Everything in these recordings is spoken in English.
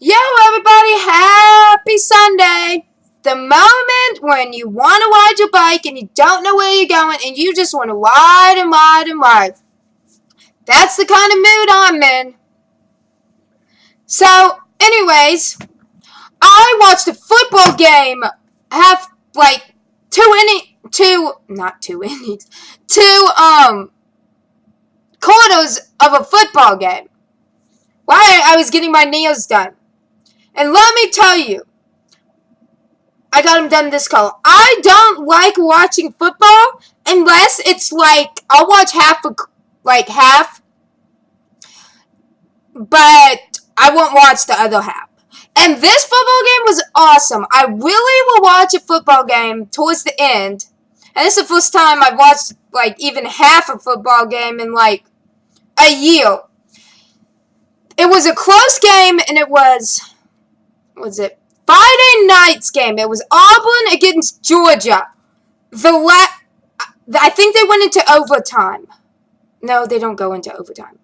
Yo, everybody, happy Sunday! The moment when you want to ride your bike and you don't know where you're going and you just want to ride and ride and ride. That's the kind of mood I'm in. So, anyways, I watched a football game, two quarters of a football game. While I was getting my nails done. And let me tell you, I got them done this color. I don't like watching football unless it's like I'll watch half, but I won't watch the other half. And this football game was awesome. I really will watch a football game towards the end. And this is the first time I've watched even half a football game in a year. It was a close game, and it was Friday night's game. It was Auburn against Georgia. I think they went into overtime. No, they don't go into overtime.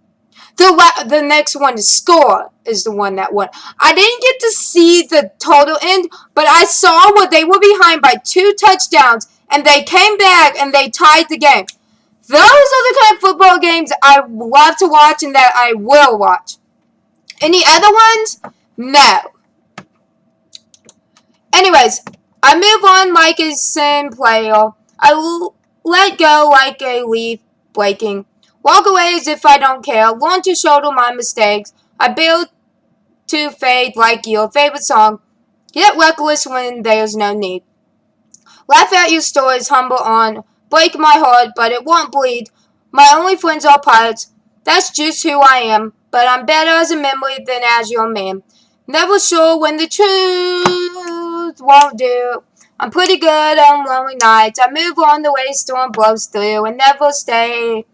The next one to score is the one that won. I didn't get to see the total end, but I saw where they were behind by 2 touchdowns, and they came back and they tied the game. Those are the kind of football games I love to watch and that I will watch. Any other ones? No. Anyways, I move on like a sim player. I let go like a leaf breaking. Walk away as if I don't care. Learn to shoulder my mistakes. I build to fade like your favorite song. Get reckless when there's no need. Laugh at your stories, humble on. Break my heart, but it won't bleed. My only friends are pirates. That's just who I am. But I'm better as a memory than as your man. Never sure when the truth won't do. I'm pretty good on lonely nights. I move on the way storm blows through and never stay.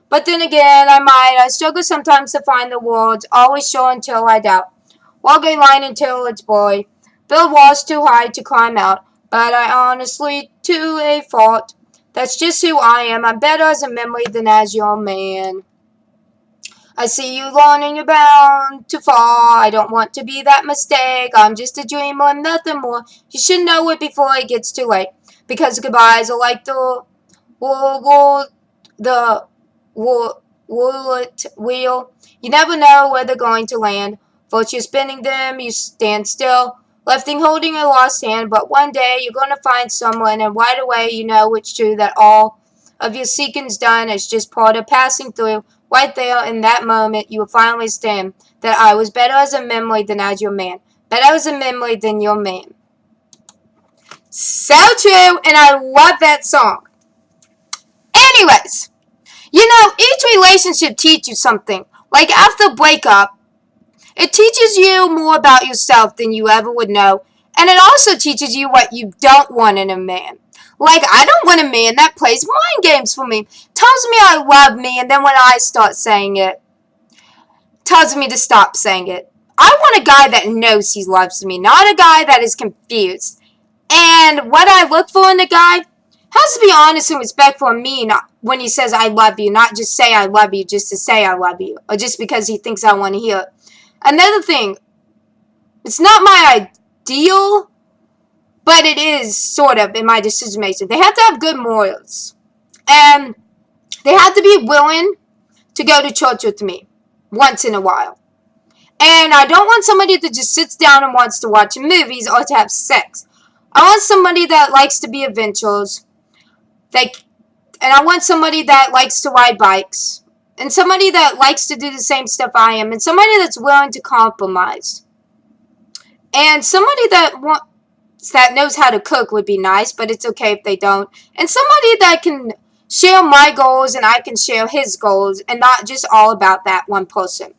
But then again, I struggle sometimes to find the words. Always sure until I doubt. Walk a line until it's boy. Build walls too high to climb out. But I honestly to a fault. That's just who I am. I'm better as a memory than as your man. I see you learning you're bound to fall. I don't want to be that mistake. I'm just a dreamer and nothing more. You should know it before it gets too late. Because goodbyes are like the wheel. You never know where they're going to land. First you're spinning them, you stand still, left holding a lost hand. But one day you're going to find someone, and right away you know it's true that all of your seeking's done. It's just part of passing through. Right there in that moment, you will finally stand that I was better as a memory than as your man. Better as a memory than your man. So true, and I love that song. Anyways, each relationship teaches you something. Like after a breakup, it teaches you more about yourself than you ever would know. And it also teaches you what you don't want in a man. Like, I don't want a man that plays mind games for me. Tells me I love me, and then when I start saying it, tells me to stop saying it. I want a guy that knows he loves me, not a guy that is confused. And what I look for in a guy has to be honest and respectful of me when he says I love you, not just say I love you just to say I love you, or just because he thinks I want to hear it. Another thing, it's not my ideal, but it is sort of in my decision making. They have to have good morals. And they have to be willing to go to church with me once in a while. And I don't want somebody that just sits down and wants to watch movies or to have sex. I want somebody that likes to be adventurous. And I want somebody that likes to ride bikes. And somebody that likes to do the same stuff I am. And somebody that's willing to compromise. And somebody that knows how to cook would be nice, but it's okay if they don't. And somebody that can share my goals and I can share his goals and not just all about that one person.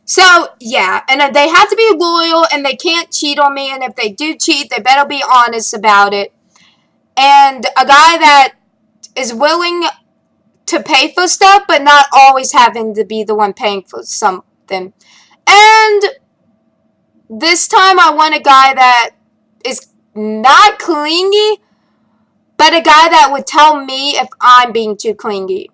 So, yeah, and they have to be loyal and they can't cheat on me, and if they do cheat, they better be honest about it. And a guy that is willing to pay for stuff, but not always having to be the one paying for something. And this time I want a guy that is not clingy, but a guy that would tell me if I'm being too clingy.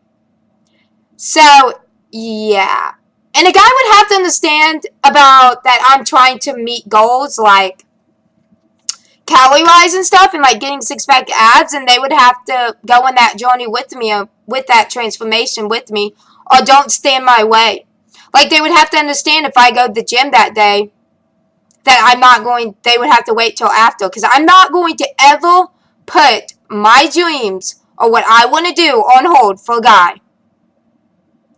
So, yeah. And a guy would have to understand about that I'm trying to meet goals like calorie-wise and stuff, and like getting six-pack abs, and they would have to go on that journey with me, or with that transformation with me, or don't stand my way. Like, they would have to understand if I go to the gym that day, that I'm not going, they would have to wait till after, because I'm not going to ever put my dreams or what I want to do on hold for a guy.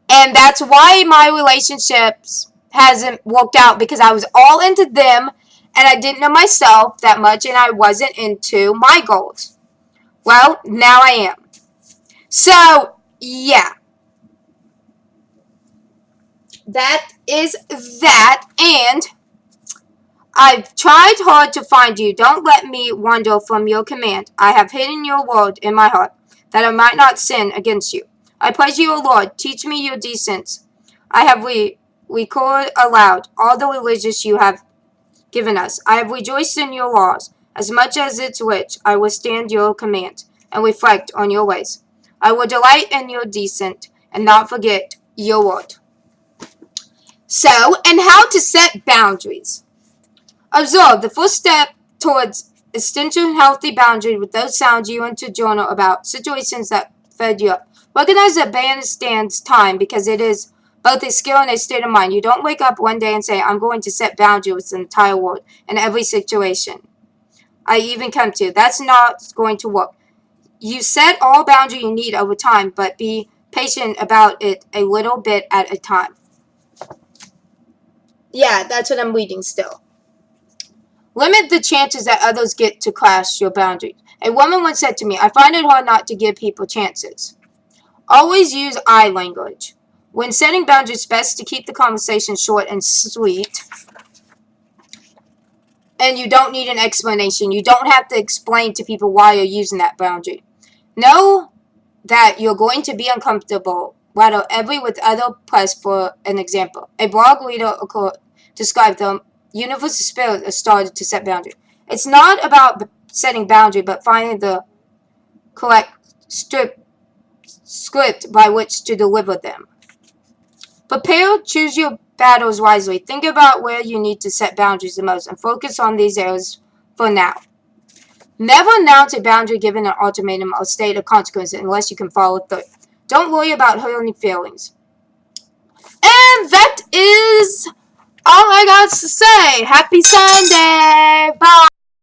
And that's why my relationships hasn't worked out, because I was all into them and I didn't know myself that much, and I wasn't into my goals. Well, now I am. So, yeah. That is that, and I've tried hard to find you. Don't let me wander from your command. I have hidden your word in my heart, that I might not sin against you. I praise you, O Lord. Teach me your decence. I have recorded aloud all the religious you have given us. I have rejoiced in your laws. As much as it's rich, I will stand your command and reflect on your ways. I will delight in your decent and not forget your word. So, and how to set boundaries. Observe the first step towards establishing healthy boundaries with those sounds you want to journal about situations that fed you up. Recognize that band stands time, because it is both a skill and a state of mind. You don't wake up one day and say, I'm going to set boundaries with the entire world in every situation I even come to. That's not going to work. You set all boundaries you need over time, but be patient about it a little bit at a time. Yeah, that's what I'm reading still. Limit the chances that others get to clash your boundaries. A woman once said to me, I find it hard not to give people chances. Always use I language. When setting boundaries, it's best to keep the conversation short and sweet. And you don't need an explanation. You don't have to explain to people why you're using that boundary. Know that you're going to be uncomfortable. Rather, every with other press. For an example, a blog reader described the universal spirit that started to set boundaries. It's not about setting boundaries, but finding the correct script by which to deliver them. Prepare, choose your battles wisely. Think about where you need to set boundaries the most, and focus on these areas for now. Never announce a boundary given an ultimatum or state of consequences unless you can follow through. Don't worry about hurting feelings. And that is all I got to say. Happy Sunday. Bye.